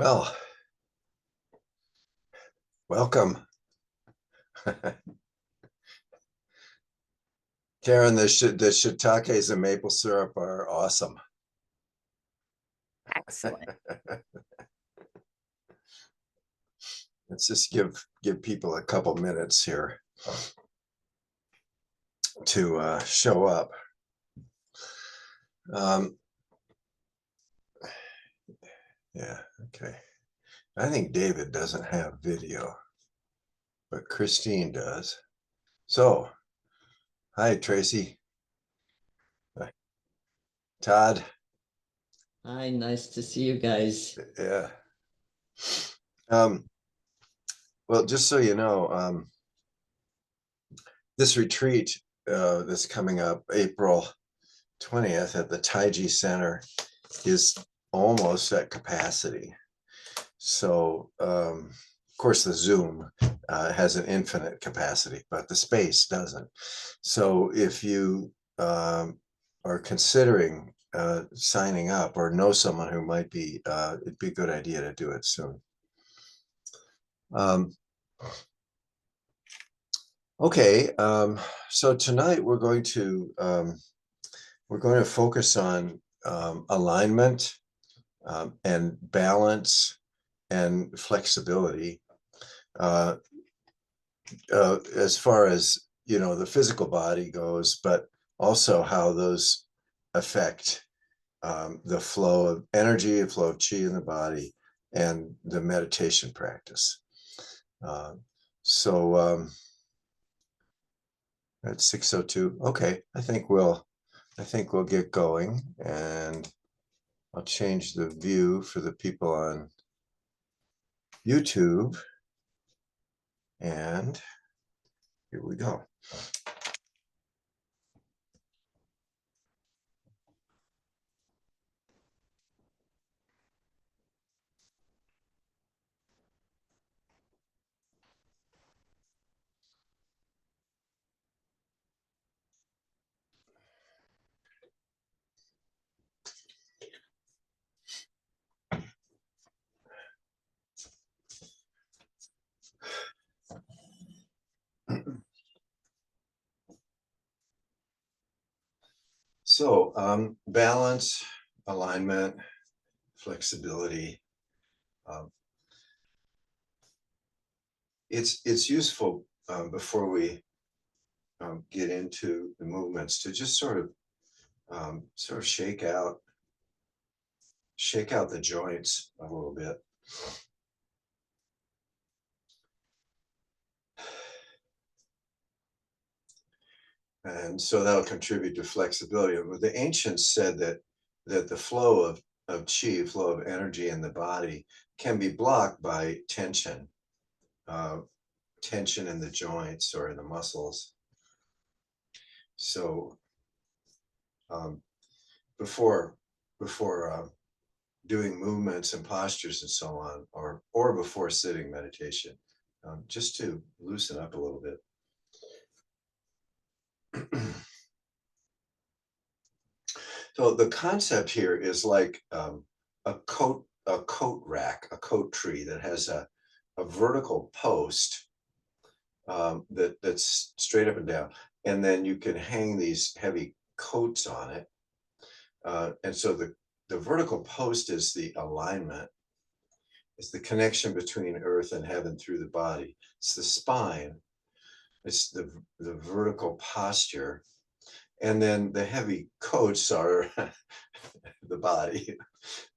Well, welcome. Karen, the shiitakes and maple syrup are awesome. Excellent. Let's just give people a couple minutes here to show up. Yeah, okay. I think David doesn't have video, but Christine does. So, hi, Tracy. Hi. Todd. Hi, nice to see you guys. Yeah. Well, just so you know, this retreat that's coming up April 20th at the Taiji Center is almost at capacity. So, of course, the Zoom has an infinite capacity, but the space doesn't. So if you are considering signing up or know someone who might be, it'd be a good idea to do it soon. Okay, so tonight we're going to focus on alignment and balance and flexibility as far as the physical body goes, but also how those affect the flow of energy, the flow of chi in the body, and the meditation practice. So at 6:02, okay, I think we'll get going, and I'll change the view for the people on YouTube, and here we go. So balance, alignment, flexibility. It's useful before we get into the movements to just sort of shake out the joints a little bit. And so that'll contribute to flexibility. The ancients said that the flow of chi, flow of energy in the body, can be blocked by tension, tension in the joints or in the muscles. So before doing movements and postures and so on, or before sitting meditation, just to loosen up a little bit. So the concept here is like a coat rack, a coat tree that has a vertical post that's straight up and down, and then you can hang these heavy coats on it. And so the vertical post is the alignment. It's the connection between earth and heaven through the body. It's the spine. It's the vertical posture. And then the heavy coats are the body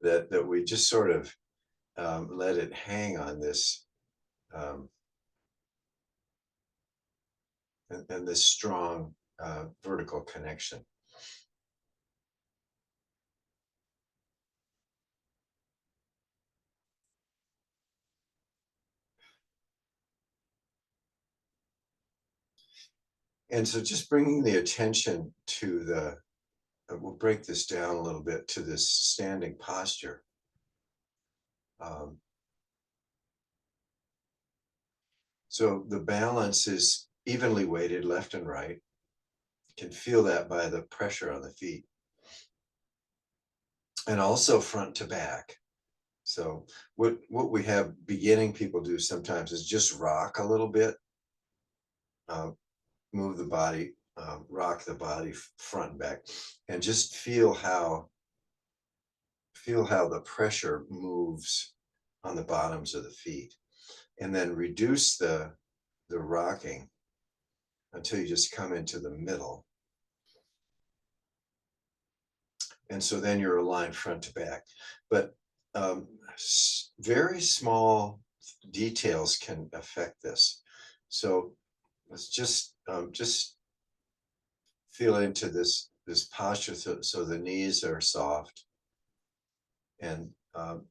that we just sort of let it hang on this and this strong vertical connection. And so just bringing the attention to we'll break this down a little bit, to this standing posture. So the balance is evenly weighted left and right. You can feel that by the pressure on the feet. And also front to back. So what we have beginning people do sometimes is just rock a little bit, uh, move the body, rock the body front and back, and just feel how the pressure moves on the bottoms of the feet, and then reduce the rocking until you just come into the middle. And so then you're aligned front to back. But very small details can affect this. So let's just feel into this posture, so the knees are soft, and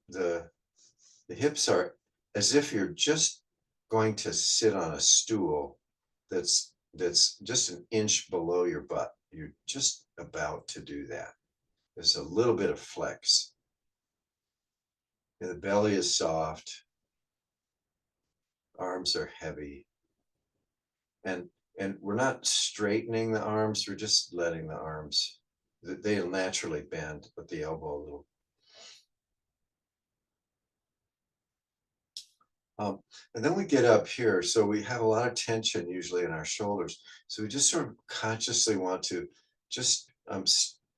the hips are as if you're just going to sit on a stool that's just an inch below your butt. You're just about to do that. There's a little bit of flex. And the belly is soft, arms are heavy, and we're not straightening the arms, we're just letting the arms, they'll naturally bend at the elbow a little. And then we get up here, so we have a lot of tension usually in our shoulders. So we just sort of consciously want to just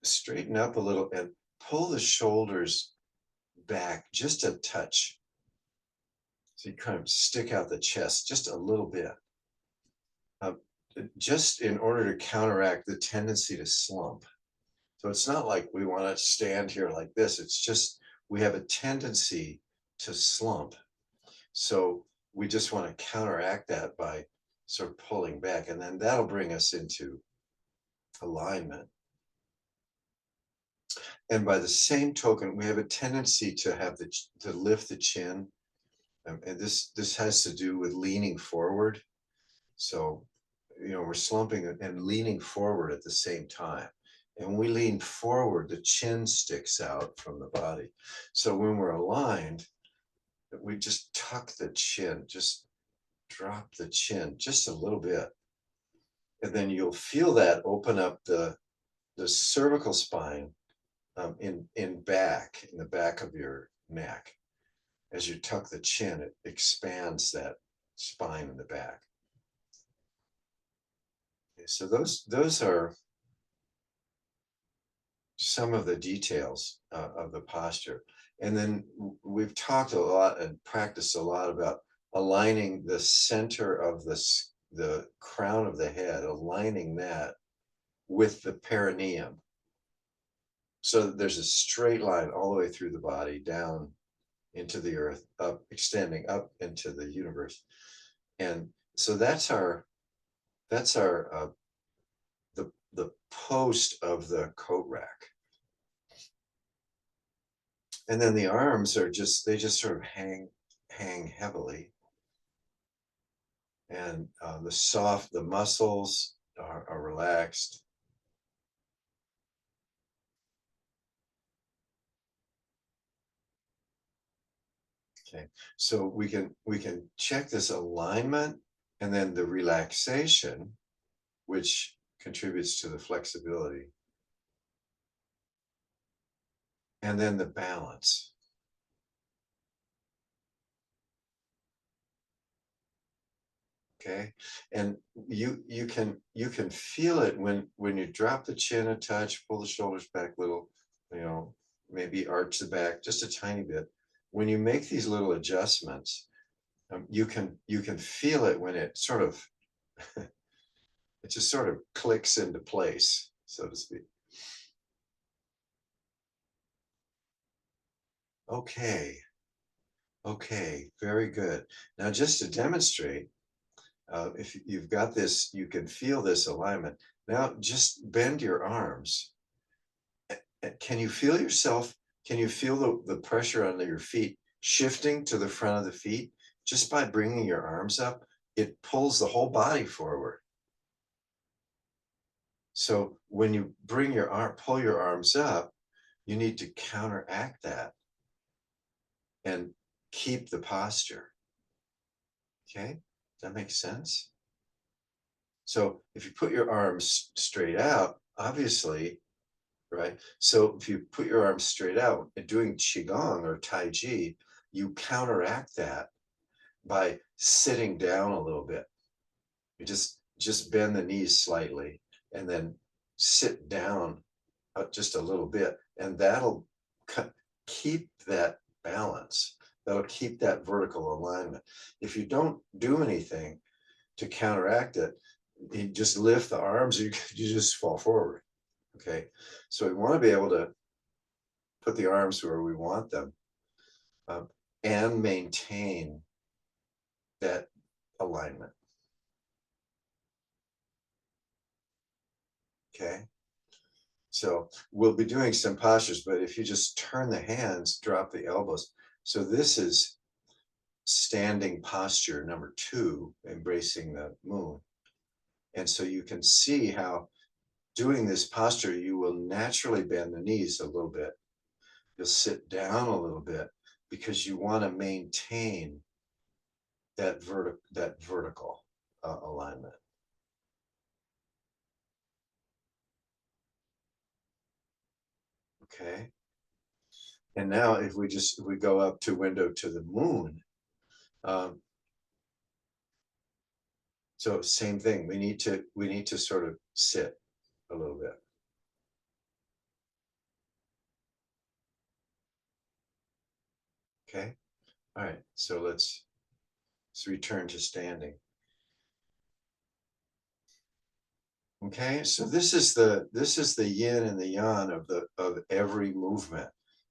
straighten up a little and pull the shoulders back just a touch. So you kind of stick out the chest just a little bit, just in order to counteract the tendency to slump. So it's not like we want to stand here like this. It's just we have a tendency to slump. So we just want to counteract that by sort of pulling back, and then that'll bring us into alignment. And by the same token, we have a tendency to have to lift the chin, and this has to do with leaning forward. So we're slumping and leaning forward at the same time. And when we lean forward, the chin sticks out from the body. So when we're aligned, we just tuck the chin, just drop the chin just a little bit. And then you'll feel that open up the cervical spine, in the back of your neck. As you tuck the chin, it expands that spine in the back. Okay, so those are some of the details of the posture. And then we've talked a lot and practiced a lot about aligning the center of the crown of the head, aligning that with the perineum. So that there's a straight line all the way through the body, down into the earth, up, extending up into the universe. And so that's our the post of the coat rack. And then the arms are they just sort of hang heavily, and the muscles are relaxed. Okay, so we can check this alignment, and then the relaxation, which contributes to the flexibility, and then the balance. Okay, and you can feel it when you drop the chin a touch, pull the shoulders back a little, maybe arch the back just a tiny bit. When you make these little adjustments, you can feel it when it sort of it just sort of clicks into place, so to speak. Okay, okay, very good. Now, just to demonstrate, if you've got this, you can feel this alignment. Now, just bend your arms. Can you feel yourself? Can you feel the pressure under your feet shifting to the front of the feet? Just by bringing your arms up, it pulls the whole body forward. So when you pull your arms up, you need to counteract that and keep the posture. Okay, does that make sense? So if you put your arms straight out, obviously right? So if you put your arms straight out and doing Qigong or Tai Chi, you counteract that by sitting down a little bit. You just bend the knees slightly and then sit down just a little bit, and that'll keep that balance. That'll keep that vertical alignment. If you don't do anything to counteract it, you just lift the arms, you just fall forward. Okay, so we want to be able to put the arms where we want them, um, and maintain that alignment. Okay, so we'll be doing some postures, but if you just turn the hands, drop the elbows. So this is standing posture number 2, embracing the moon. And so you can see how doing this posture, you will naturally bend the knees a little bit. You'll sit down a little bit because you want to maintain that vertical alignment. Okay. And now if we go up to window to the moon, um, so same thing, we need to sort of sit a little bit. Okay. All right. So let's return to standing. Okay. So this is the yin and the yang of every movement,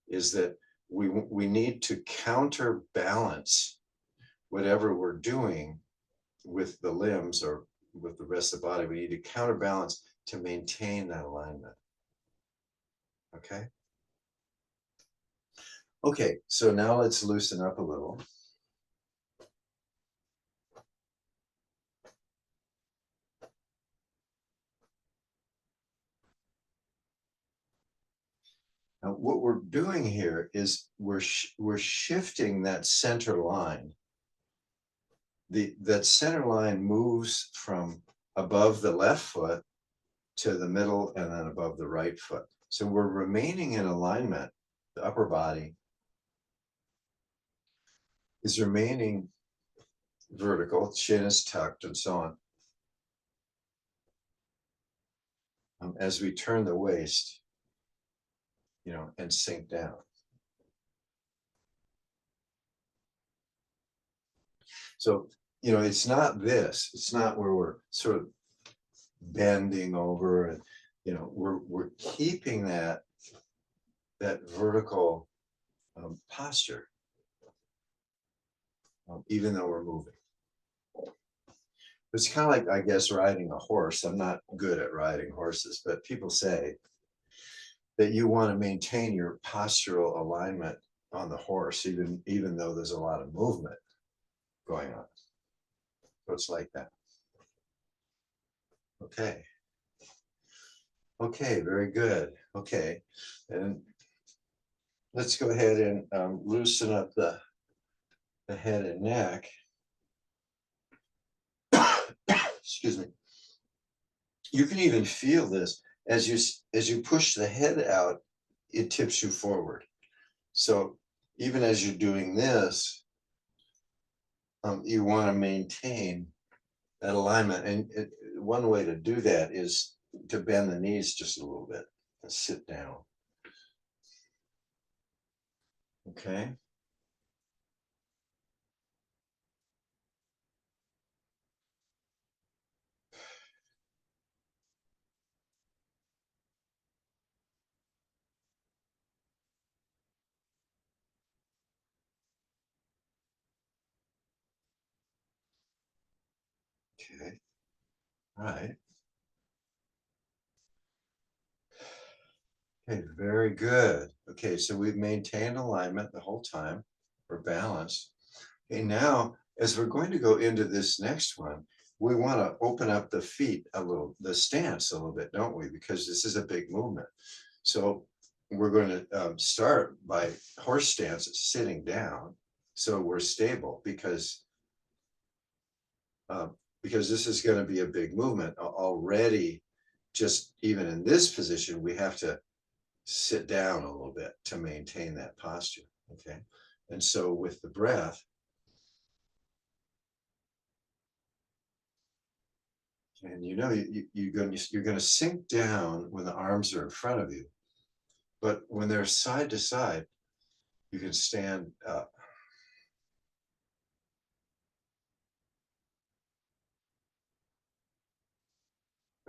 is that we need to counterbalance whatever we're doing with the limbs or with the rest of the body. We need to counterbalance to maintain that alignment. Okay. Okay, so now let's loosen up a little. Now, what we're doing here is we're shifting that center line. That center line moves from above the left foot to the middle and then above the right foot. So we're remaining in alignment. The upper body is remaining vertical, chin is tucked, and so on. As we turn the waist, and sink down. So, it's not this. It's not where we're sort of bending over, and we're keeping that vertical posture, even though we're moving. It's kind of like, I guess, riding a horse. I'm not good at riding horses, but people say that you want to maintain your postural alignment on the horse, even though there's a lot of movement going on. So it's like that. Okay. Okay, very good. Okay, and let's go ahead and loosen up the head and neck. Excuse me. You can even feel this as you push the head out, it tips you forward. So even as you're doing this, you want to maintain that alignment. And one way to do that is to bend the knees just a little bit and sit down. Okay. Okay. All right. Okay, very good. Okay, so we've maintained alignment the whole time. We're balanced. Okay, now, as we're going to go into this next one, we want to open up the feet a little, the stance a little bit, don't we? Because this is a big movement. So we're going to start by horse stance, sitting down, so we're stable, because this is going to be a big movement already. Just even in this position, we have to sit down a little bit to maintain that posture. Okay. And so with the breath, and you're going to sink down when the arms are in front of you, but when they're side to side, you can stand up.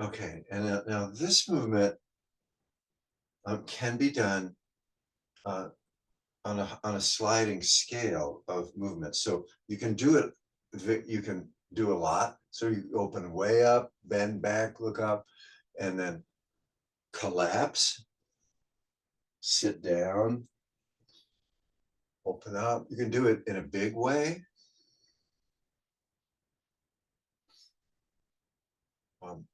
Okay, and now this movement can be done uh, on a sliding scale of movement. So you can do it, you can do a lot. So you open way up, bend back, look up, and then collapse, sit down, open up. You can do it in a big way.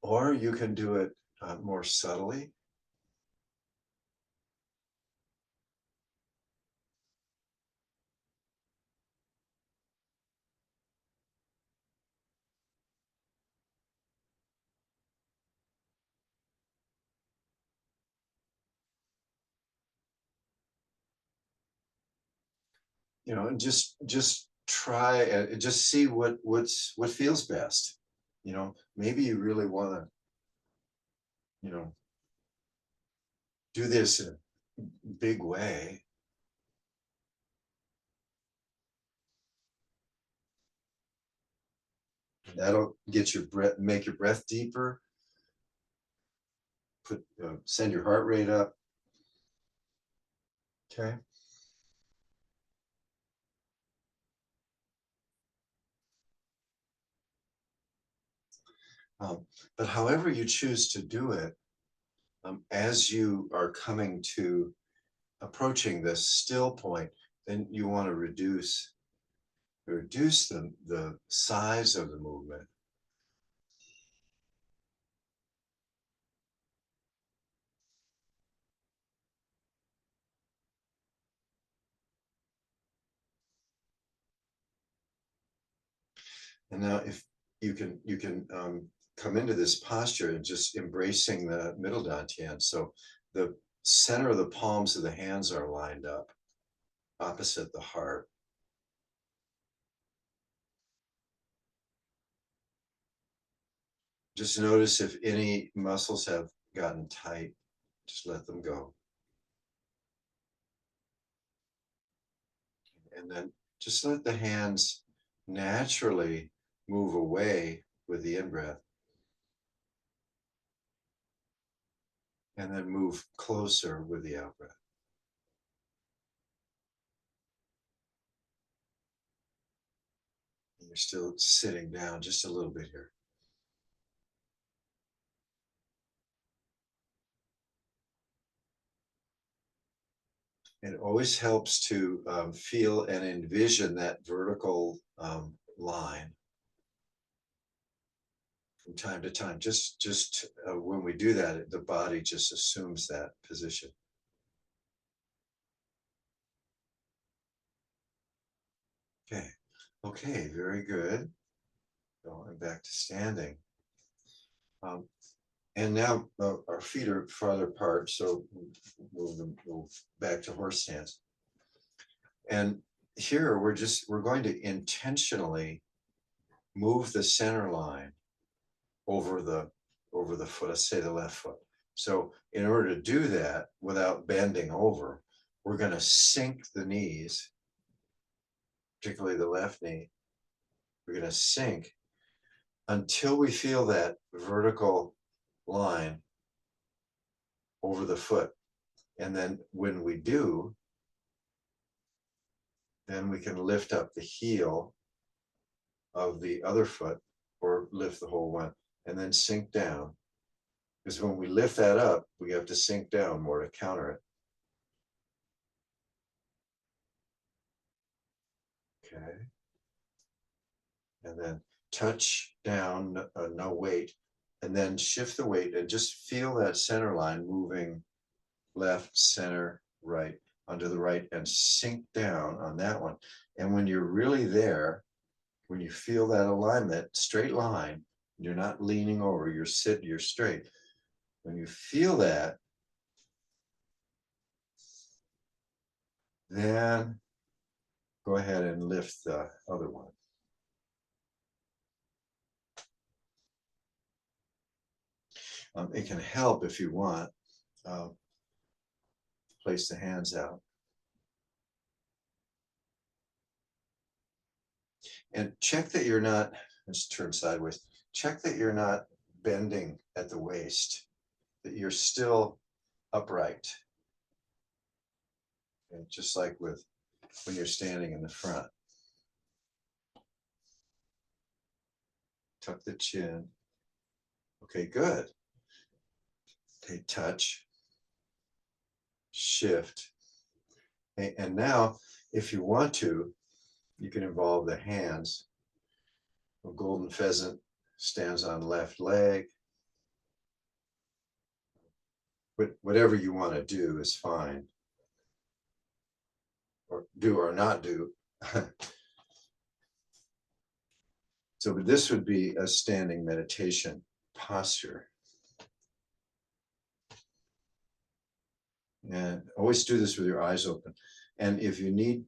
Or you can do it more subtly. And just try and just see what feels best. Maybe you really want to do this in a big way. That'll get your breath, make your breath deeper, send your heart rate up. Okay. But however you choose to do it, as you are coming to approaching this still point, then you want to reduce the size of the movement. And now if you can come into this posture and just embracing the middle dantian. So the center of the palms of the hands are lined up opposite the heart. Just notice if any muscles have gotten tight, just let them go. And then just let the hands naturally move away with the in-breath. And then move closer with the out-breath. You're still sitting down just a little bit here. It always helps to feel and envision that vertical line from time to time. Just when we do that, the body just assumes that position. Okay, very good. Going back to standing. And now our feet are farther apart, so move back to horse stance. And here we're going to intentionally move the center line over the foot, let's say the left foot. So in order to do that without bending over, we're going to sink the knees, particularly the left knee. We're going to sink until we feel that vertical line over the foot. And then when we do, then we can lift up the heel of the other foot or lift the whole one and then sink down. Because when we lift that up, we have to sink down more to counter it. Okay. And then touch down, no weight, and then shift the weight and just feel that center line moving left, center, right, onto the right, and sink down on that one. And when you're really there, when you feel that alignment, straight line, you're not leaning over, you're straight. When you feel that, Then go ahead and lift the other one. It can help if you want. Place the hands out. And check that you're not, let's turn sideways. Check that you're not bending at the waist, that you're still upright. And just like with when you're standing in the front. Tuck the chin. Okay, good. Okay, touch. Shift. Okay, and now, if you want to, you can involve the hands. A golden pheasant stands on left leg. But whatever you want to do is fine. Or do or not do. So this would be a standing meditation posture. And always do this with your eyes open. And if you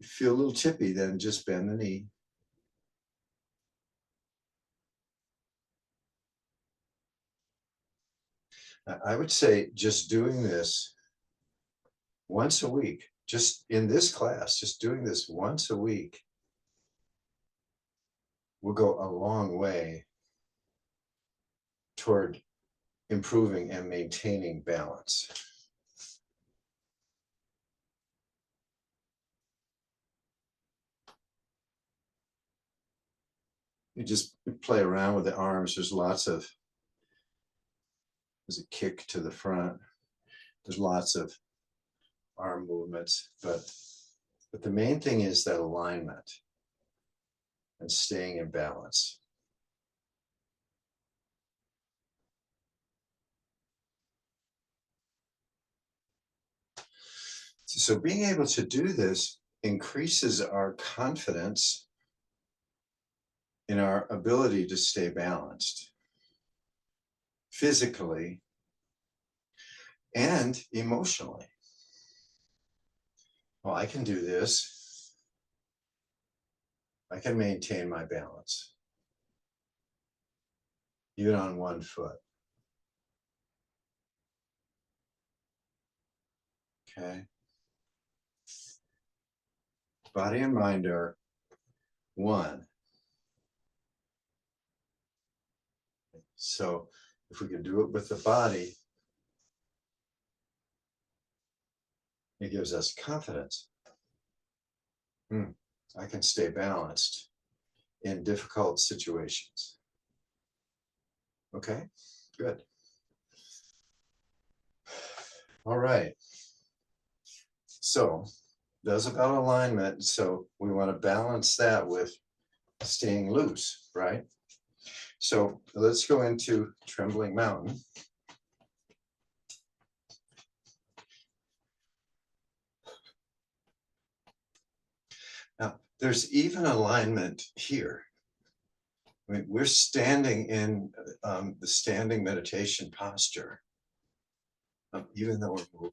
feel a little tippy, then just bend the knee. I would say just doing this once a week, just in this class, just doing this once a week will go a long way toward improving and maintaining balance. You just play around with the arms. There's a kick to the front. There's lots of arm movements, but the main thing is that alignment and staying in balance. So being able to do this increases our confidence in our ability to stay balanced physically and emotionally. Well, I can do this. I can maintain my balance, even on one foot. Okay. Body and mind are one. So if we can do it with the body, it gives us confidence. I can stay balanced in difficult situations. Okay, good. All right. So that's about alignment. So we want to balance that with staying loose, right? So let's go into Trembling Mountain. Now, there's even alignment here. I mean, we're standing in the standing meditation posture, even though we're moving.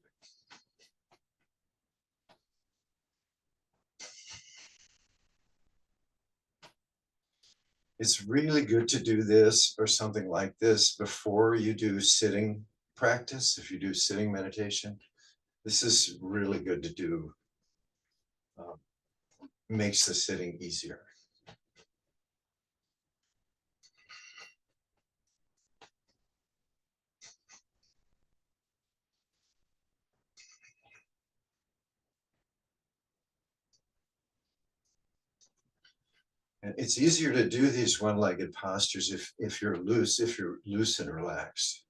It's really good to do this or something like this before you do sitting practice. If you do sitting meditation, this is really good to do. Makes the sitting easier. And it's easier to do these one-legged postures if you're loose and relaxed.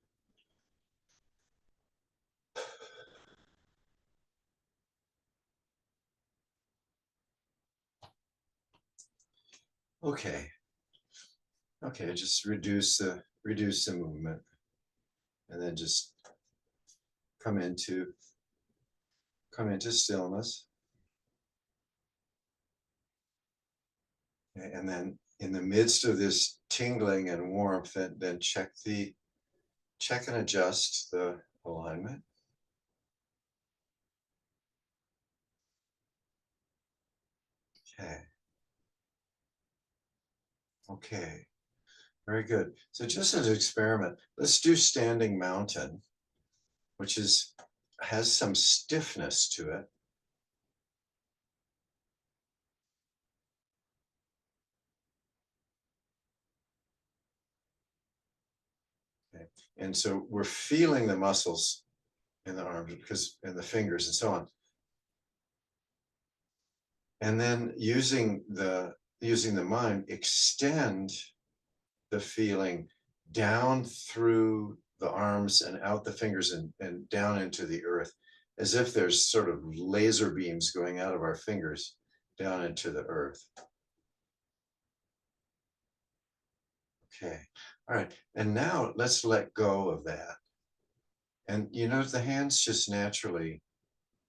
Okay. Okay, just reduce the movement, and then just come into stillness. Okay, and then in the midst of this tingling and warmth, then check and adjust the alignment. Okay. Okay. Very good. So just as an experiment, let's do standing mountain, which has some stiffness to it. Okay. And so we're feeling the muscles in the arms because and the fingers and so on. And then using the mind, extend the feeling down through the arms and out the fingers and down into the earth, as if there's sort of laser beams going out of our fingers down into the earth. Okay. All right. And now let's let go of that. And you notice the hands just naturally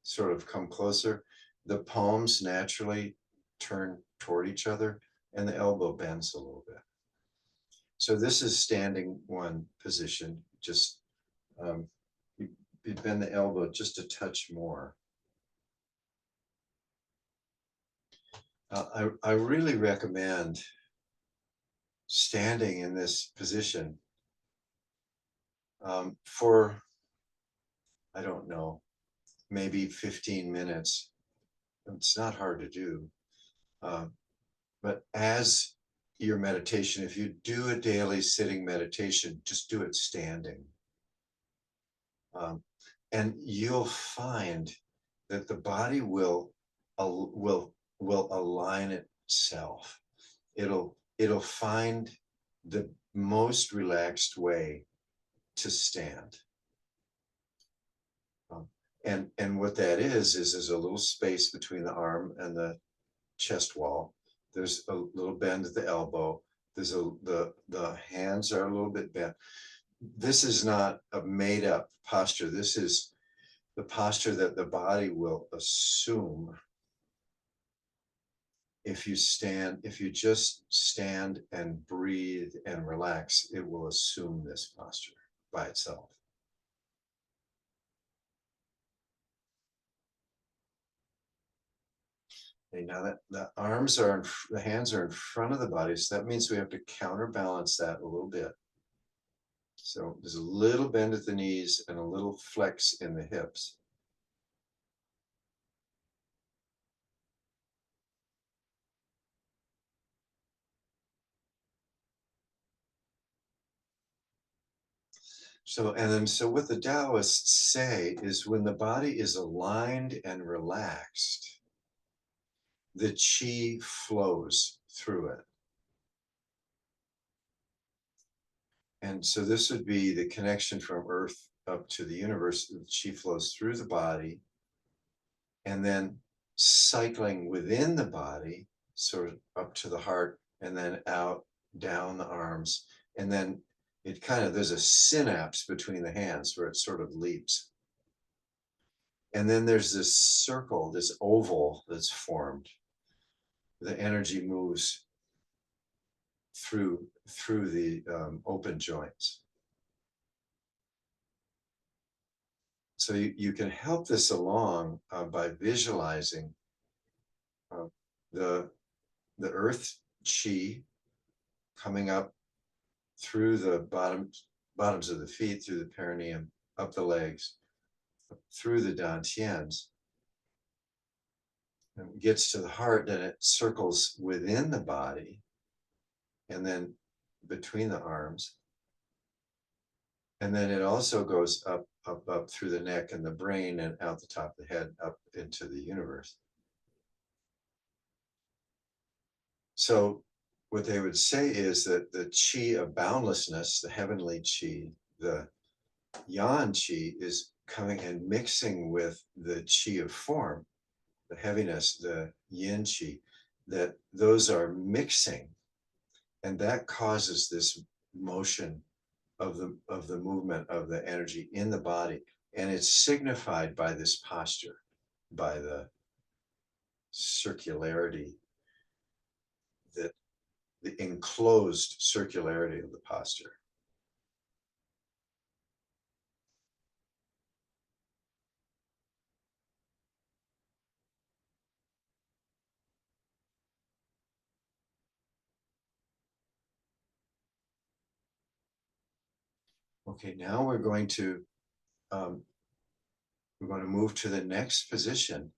sort of come closer. The palms naturally turn toward each other and the elbow bends a little bit. So this is standing one position. Just um, you bend the elbow just a touch more. I really recommend standing in this position for, I don't know, maybe 15 minutes. It's not hard to do. But as your meditation, if you do a daily sitting meditation, just do it standing. And you'll find that the body will align itself. It'll find the most relaxed way to stand. And what that is there's a little space between the arm and the chest wall. There's a little bend at the elbow. The hands are a little bit bent. This is not a made up posture. This is the posture that the body will assume if you just stand and breathe and relax, it will assume this posture by itself. Okay, now that the hands are in front of the body, so that means we have to counterbalance that a little bit. So there's a little bend at the knees and a little flex in the hips. So what the Taoists say is when the body is aligned and relaxed, the qi flows through it. And so this would be the connection from earth up to the universe. The qi flows through the body and then cycling within the body, sort of up to the heart and then out, down the arms. And then there's a synapse between the hands where it sort of leaps. And then there's this circle, this oval that's formed. The energy moves through the open joints. So you can help this along by visualizing the earth chi coming up through the bottoms of the feet, through the perineum, up the legs, through the dantians, and gets to the heart, and it circles within the body, and then between the arms. And then it also goes up through the neck and the brain and out the top of the head, up into the universe. So what they would say is that the qi of boundlessness, the heavenly qi, the yan qi, is coming and mixing with the qi of form, the heaviness, the yin qi, that those are mixing. And that causes this motion of the movement of the energy in the body. And it's signified by this posture, by the circularity, that the enclosed circularity of the posture. Okay, now um, we're going to move to the next position.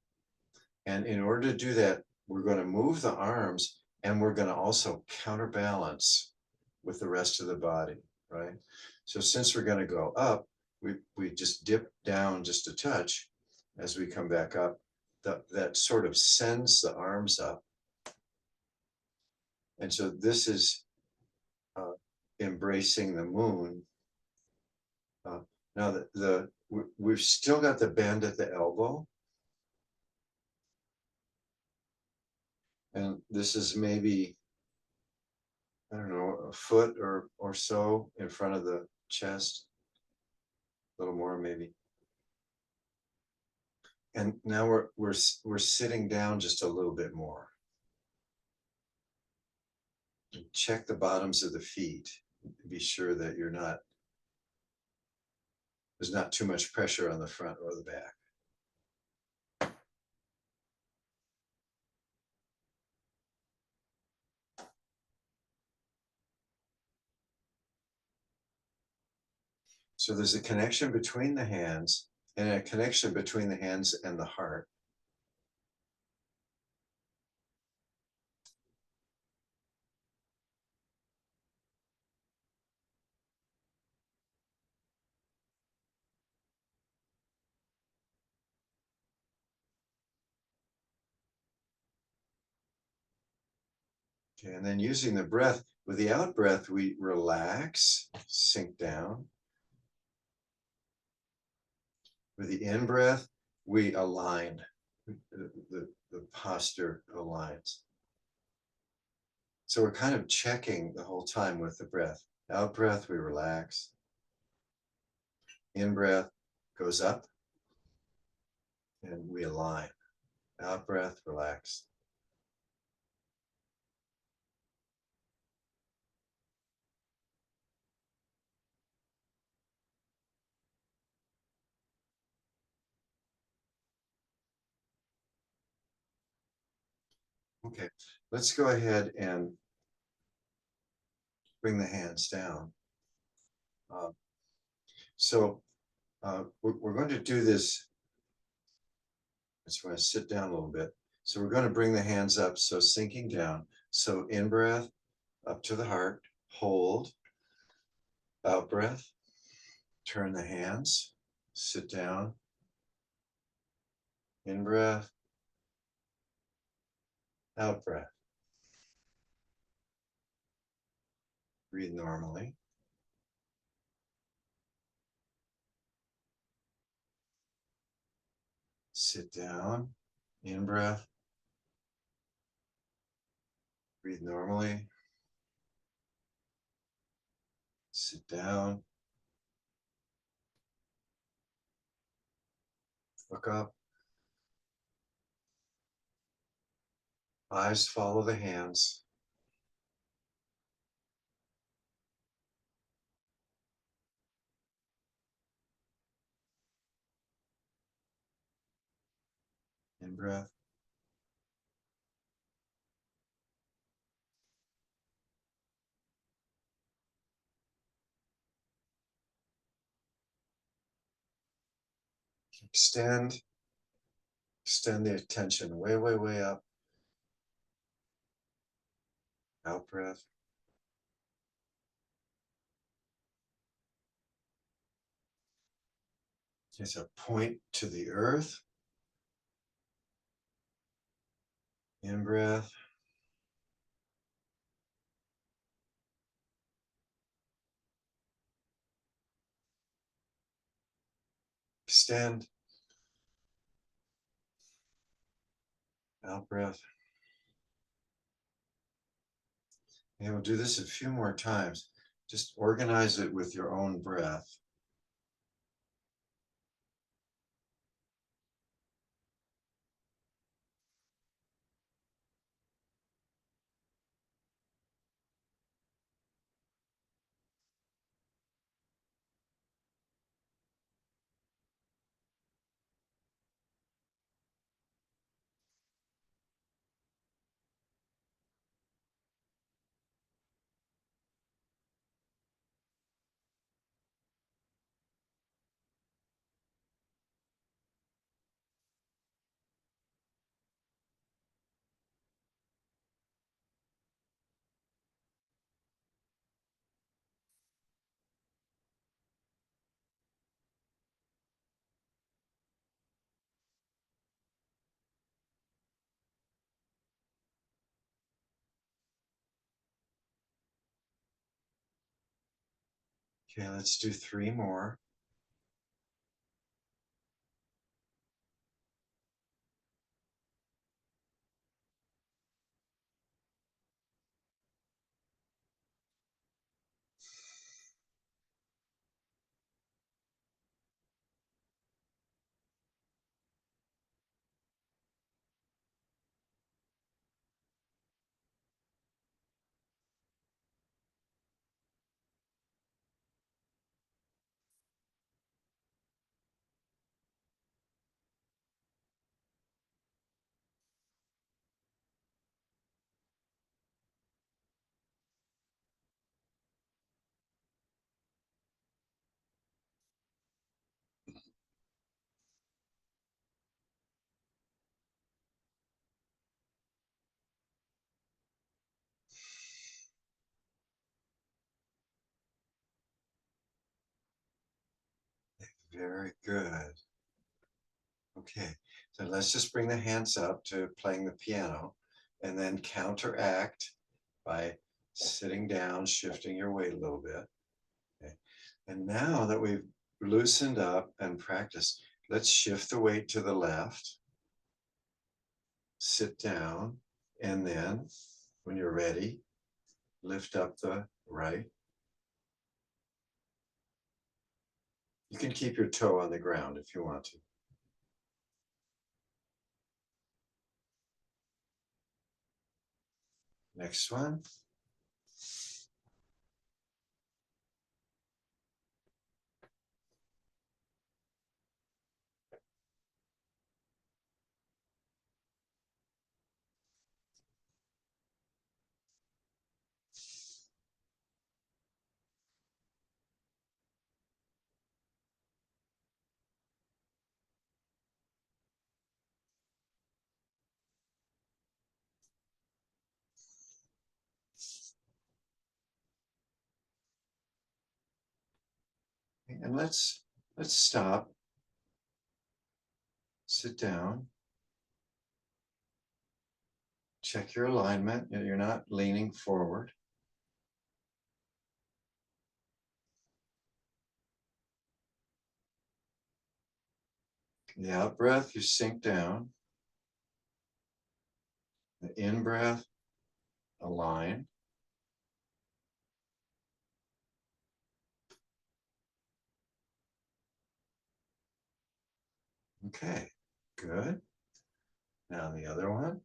And in order to do that, we're going to move the arms and we're going to also counterbalance with the rest of the body, right? So since we're going to go up, we just dip down just a touch as we come back up. That sort of sends the arms up. And so this is embracing the moon. Now we've still got the bend at the elbow. And this is maybe, I don't know, a foot or so in front of the chest, a little more maybe. And now we're sitting down just a little bit more. Check the bottoms of the feet. Be sure that there's not too much pressure on the front or the back. So there's a connection between the hands and a connection between the hands and the heart. Okay, and then using the breath, with the out breath, we relax, sink down. With the in breath, we align. The posture aligns. So we're kind of checking the whole time with the breath. Out breath, we relax. In breath goes up and we align. Out breath, relax. Okay, let's go ahead and bring the hands down. Uh, we're going to do this. I just want to sit down a little bit. So we're going to bring the hands up, so sinking down. So in breath, up to the heart, hold. Out breath, turn the hands, sit down. In breath, out breath. Breathe normally. Sit down. In breath. Breathe normally. Sit down. Look up. Eyes follow the hands. In breath. Extend. Extend the attention way, way, way up. Out breath. Just a point to the earth. In breath. Extend. Out breath. And we'll do this a few more times. Just organize it with your own breath. Okay, let's do 3 more. Very good. Okay, so let's just bring the hands up to playing the piano and then counteract by sitting down, shifting your weight a little bit. Okay. And now that we've loosened up and practiced, let's shift the weight to the left, sit down, and then when you're ready, lift up the right. You can keep your toe on the ground if you want to. Next one. And let's stop, sit down, check your alignment. You're not leaning forward. The out breath, you sink down. The in breath, align. Okay, good. Now the other one.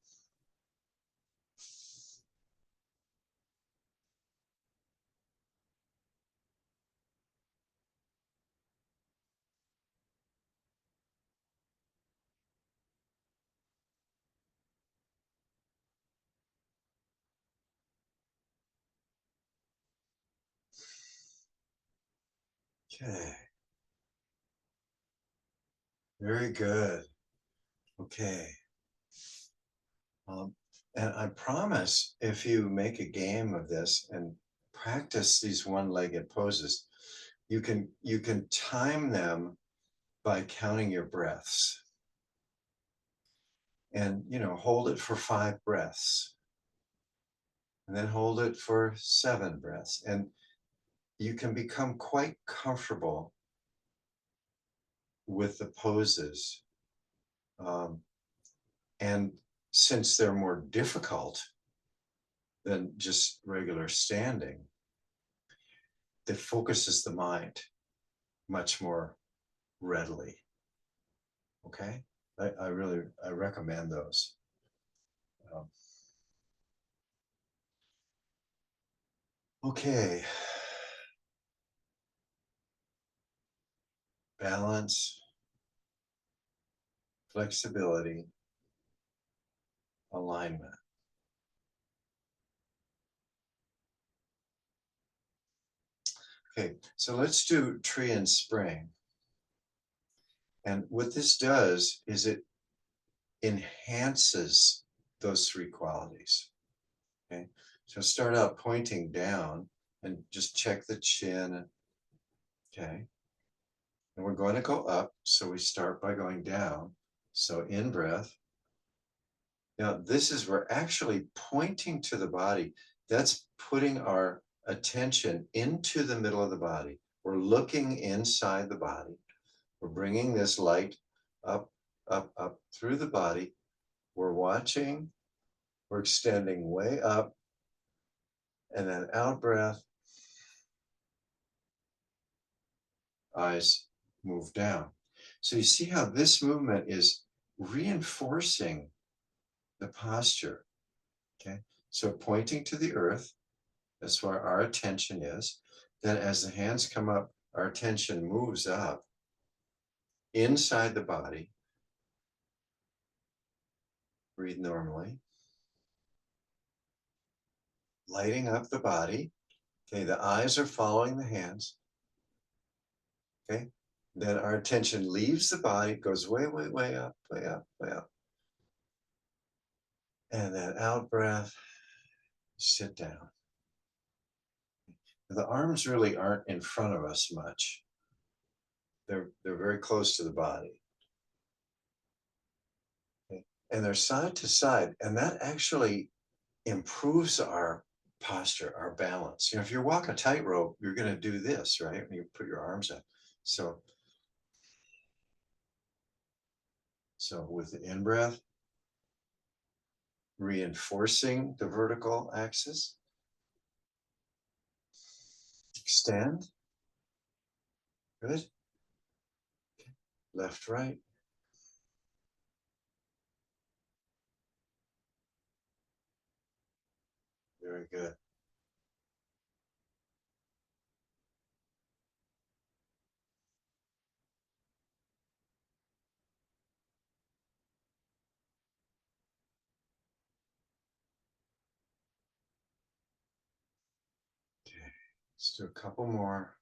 Okay, very good. Okay. And I promise if you make a game of this and practice these one-legged poses, you can time them by counting your breaths. And hold it for 5 breaths. And then hold it for 7 breaths. And you can become quite comfortable with the poses. And since they're more difficult than just regular standing, it focuses the mind much more readily. Okay? I really recommend those. Um, okay. Balance, flexibility, alignment. Okay, so let's do tree and spring. And what this does is it enhances those 3 qualities. Okay, so start out pointing down and just check the chin. Okay, and we're going to go up. So we start by going down. So in breath. Now, this is, we're actually pointing to the body. That's putting our attention into the middle of the body. We're looking inside the body. We're bringing this light up, up, up through the body. We're watching, we're extending way up, and then out breath, eyes move down. So you see how this movement is reinforcing the posture, okay? So pointing to the earth, that's where our attention is. Then as the hands come up, our attention moves up inside the body. Breathe normally. Lighting up the body. Okay, the eyes are following the hands. Okay, then our attention leaves the body, goes way, way, way up, way up, way up. And then out breath, sit down. The arms really aren't in front of us much. They're very close to the body. Okay? And they're side to side, and that actually improves our posture, our balance. You know, if you walk a tightrope, you're going to do this, right? When you put your arms up. So with the in-breath, reinforcing the vertical axis, extend, good, left, right, very good. Okay, let's do a couple more.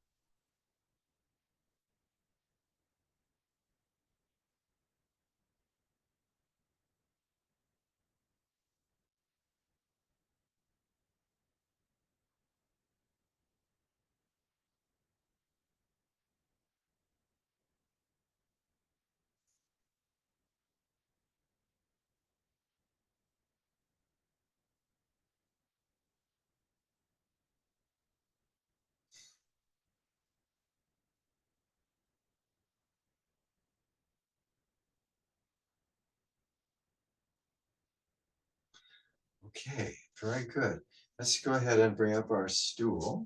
Okay, very good. Let's go ahead and bring up our stool.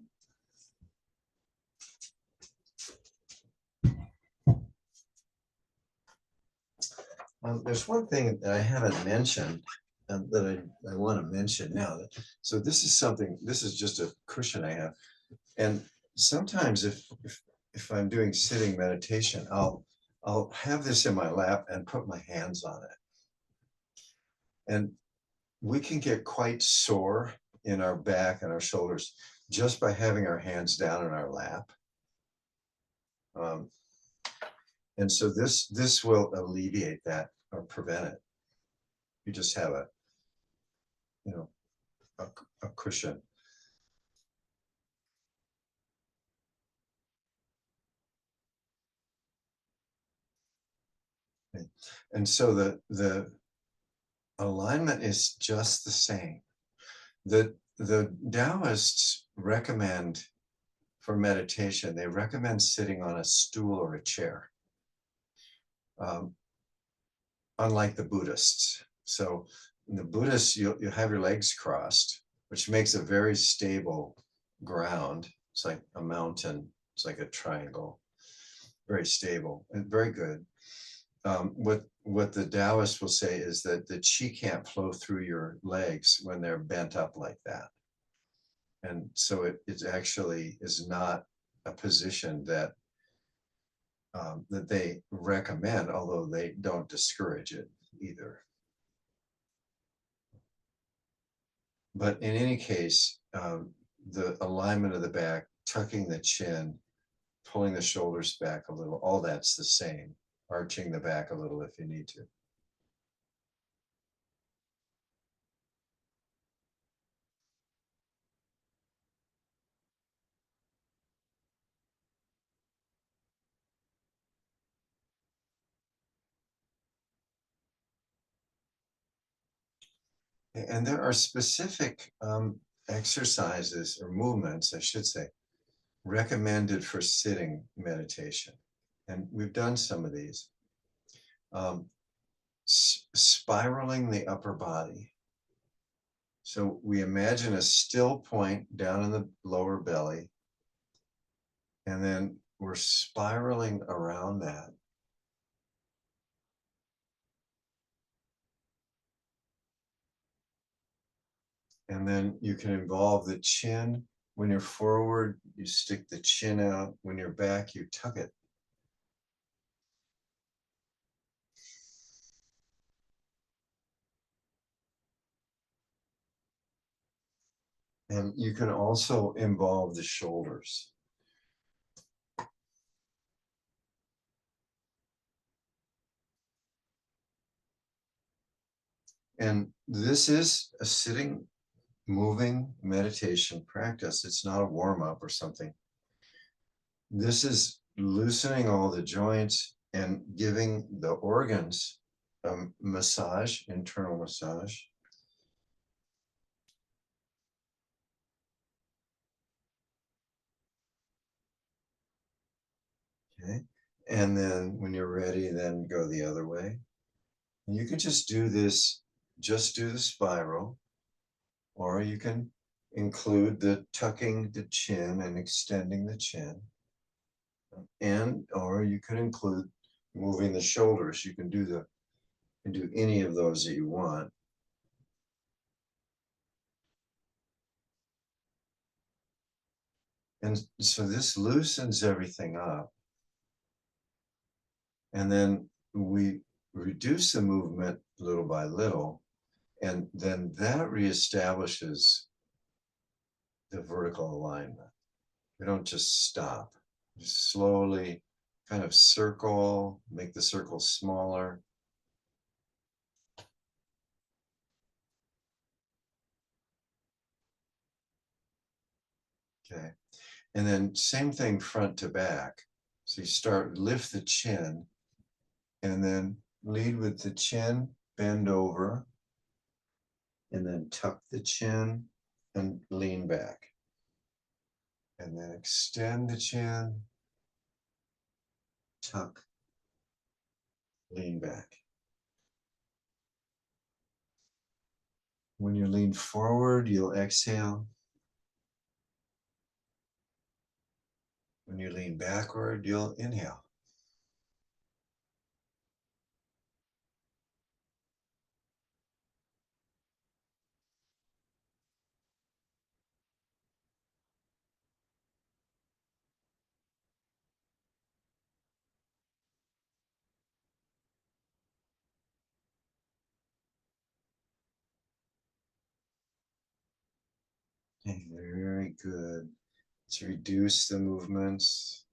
There's one thing that I haven't mentioned that I want to mention now. So this is something, this is just a cushion I have. And sometimes if I'm doing sitting meditation, I'll have this in my lap and put my hands on it. And we can get quite sore in our back and our shoulders just by having our hands down in our lap. And so this will alleviate that or prevent it. You just have a, you know, a cushion. And so the alignment is just the same. The Taoists recommend for meditation, they recommend sitting on a stool or a chair, unlike the Buddhists. So in the Buddhists, you have your legs crossed, which makes a very stable ground. It's like a mountain. It's like a triangle, very stable and very good. What the Taoists will say is that the qi can't flow through your legs when they're bent up like that. And so it actually is not a position that that they recommend, although they don't discourage it either. But in any case, the alignment of the back, tucking the chin, pulling the shoulders back a little, all that's the same. Arching the back a little if you need to. And there are specific exercises or movements, I should say, recommended for sitting meditation. And we've done some of these. Um, spiraling the upper body. So we imagine a still point down in the lower belly, and then we're spiraling around that. And then you can involve the chin. When you're forward, you stick the chin out. When you're back, you tuck it. And you can also involve the shoulders. And this is a sitting, moving meditation practice. It's not a warm up or something. This is loosening all the joints and giving the organs a massage, internal massage. Okay. And then when you're ready, then go the other way. And you can just do this, just do the spiral, or you can include the tucking the chin and extending the chin. And or you could include moving the shoulders. You can do any of those that you want. And so this loosens everything up. And then we reduce the movement little by little. And then that reestablishes the vertical alignment. We don't just stop, just slowly kind of circle, make the circle smaller. Okay. And then same thing front to back. So you start, lift the chin, and then lead with the chin, bend over, and then tuck the chin and lean back. And then extend the chin, tuck, lean back. When you lean forward, you'll exhale. When you lean backward, you'll inhale. Okay, very good. Let's reduce the movements.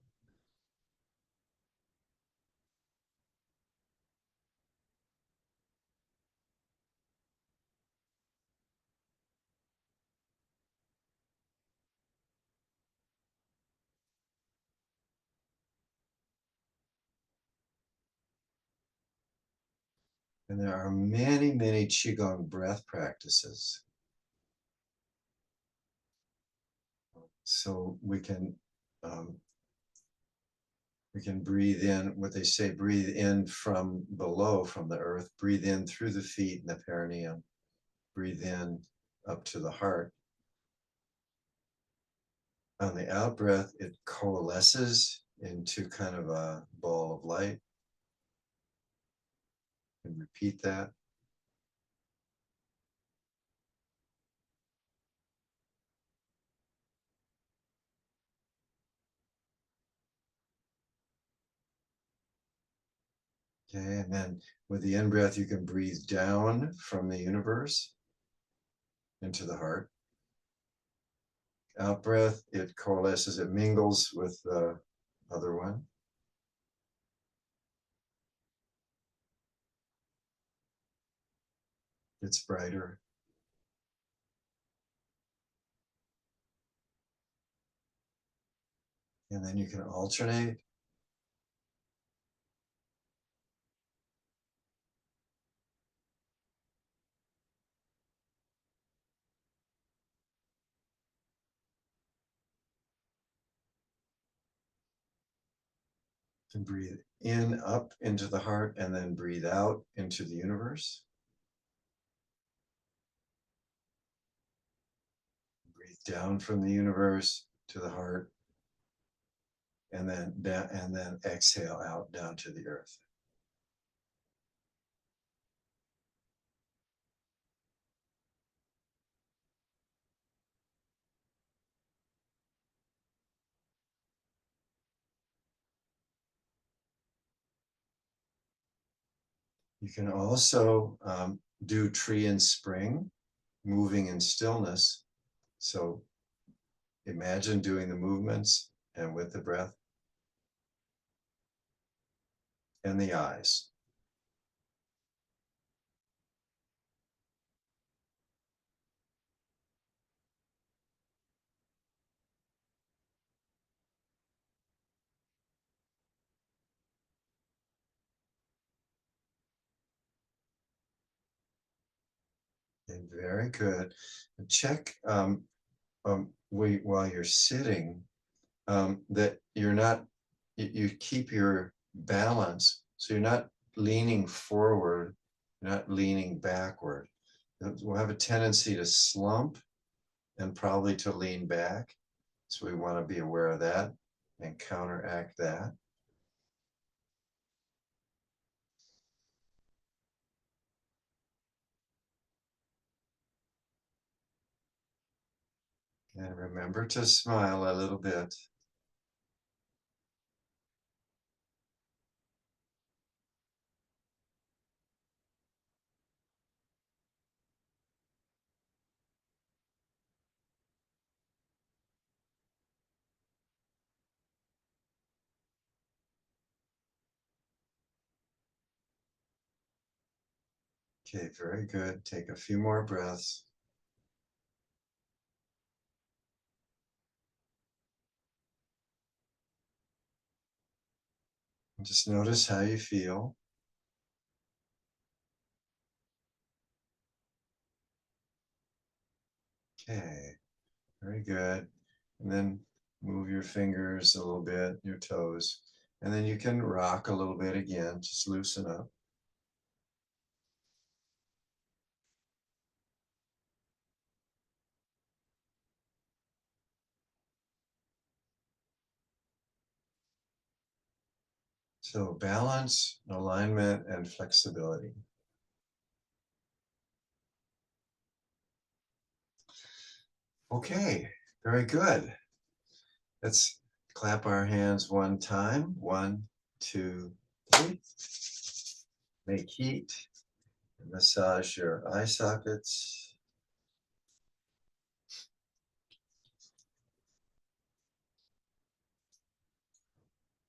And there are many, many Qigong breath practices. So we can breathe in, what they say, breathe in from below, from the earth, breathe in through the feet and the perineum, breathe in up to the heart. On the out breath, it coalesces into kind of a ball of light. And repeat that. Okay, and then with the in breath, you can breathe down from the universe into the heart. Out breath, it coalesces, it mingles with the other one. It's brighter. And then you can alternate. And breathe in up into the heart and then breathe out into the universe. Breathe down from the universe to the heart and then down, and then exhale out down to the earth. You can also do tree and spring, moving in stillness. So imagine doing the movements and with the breath and the eyes. And very good. Check while you're sitting that you're not, you keep your balance. So you're not leaning forward, you're not leaning backward. We'll have a tendency to slump and probably to lean back. So we want to be aware of that and counteract that. And remember to smile a little bit. Okay, very good. Take a few more breaths. And just notice how you feel. Okay, very good. And then move your fingers a little bit, your toes. And then you can rock a little bit again, just loosen up. So balance, alignment, and flexibility. Okay, very good. Let's clap our hands one time. 1, 2, 3. Make heat. Massage your eye sockets.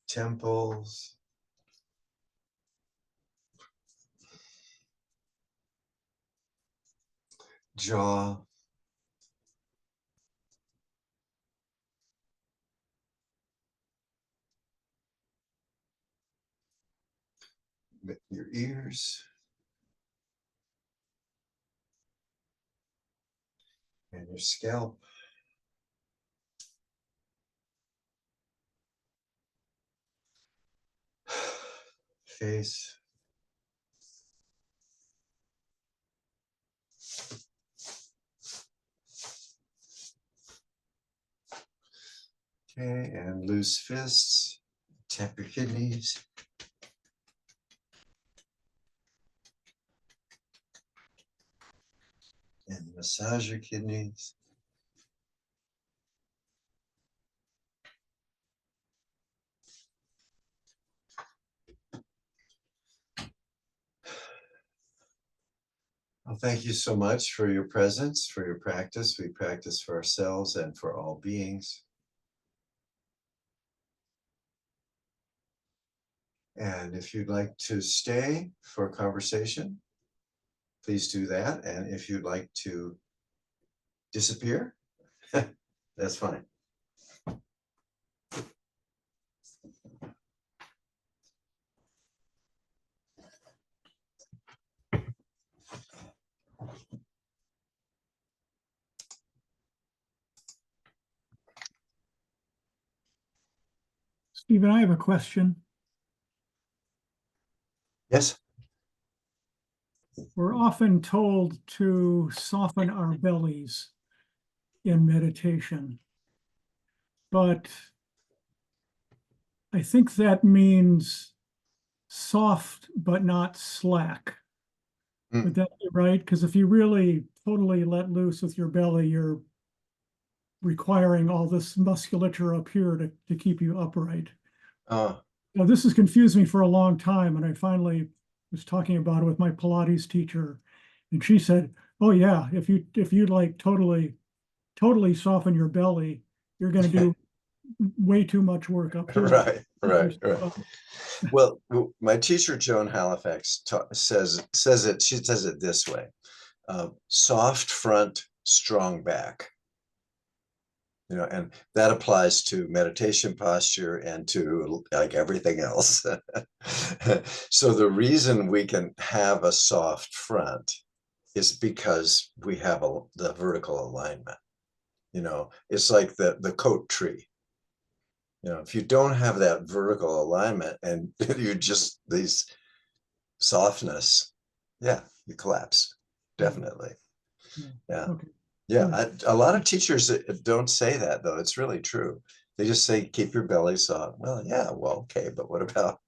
Temples. Jaw. Your ears. And your scalp. Face. Okay, and loose fists. Tap your kidneys. And massage your kidneys. Well, thank you so much for your presence, for your practice. We practice for ourselves and for all beings. And if you'd like to stay for a conversation, please do that. And if you'd like to disappear, that's fine. Stephen, I have a question. Yes. We're often told to soften our bellies in meditation, but I think that means soft but not slack. Mm. Would that be right? Because if you really totally let loose with your belly, you're requiring all this musculature up here to keep you upright. Oh, Now, this has confused me for a long time, and I finally was talking about it with my Pilates teacher, and she said, "Oh yeah, if you like totally soften your belly, you're going to do way too much work up here." right, right, right. Well, my teacher, Joan Halifax, says it, she says it this way, soft front, strong back. And that applies to meditation posture and to like everything else. So the reason we can have a soft front is because we have the vertical alignment. It's like the coat tree. If you don't have that vertical alignment and you just these softness, yeah, you collapse. Definitely. Yeah. Okay. Yeah. A lot of teachers don't say that though. It's really true. They just say, keep your belly soft. Well, yeah, well, okay, but what about,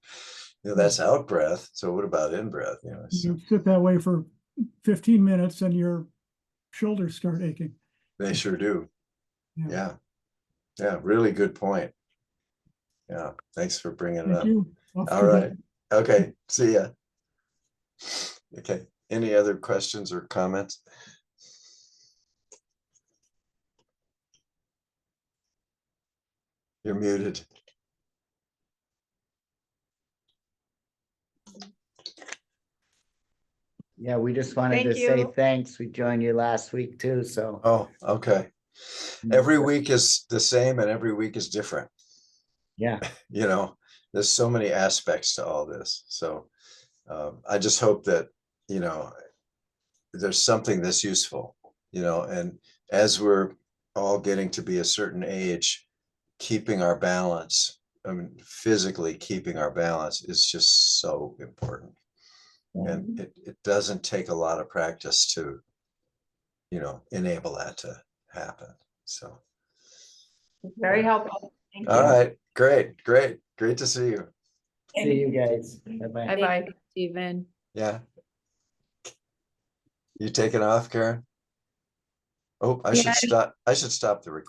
that's out breath. So what about in breath? You sit that way for 15 minutes and your shoulders start aching. They sure do. Yeah. Yeah. Yeah. Really good point. Yeah. Thanks for bringing it Thank up. you. All right. Okay. See ya. Okay. Any other questions or comments? You're muted. Yeah, we just wanted Thank to say you. thanks. We joined you last week too, so. Oh, okay. Every week is the same and every week is different. Yeah, There's so many aspects to all this. So I just hope that, there's something that's useful, and as we're all getting to be a certain age, keeping our balance, physically keeping our balance is just so important. And it doesn't take a lot of practice to, enable that to happen. So. Very helpful. Thank All you. right. Great to see you. see you guys. Bye-bye. Bye bye. Stephen. Yeah. You taking off, Karen? Oh, I Yeah. should stop the recording.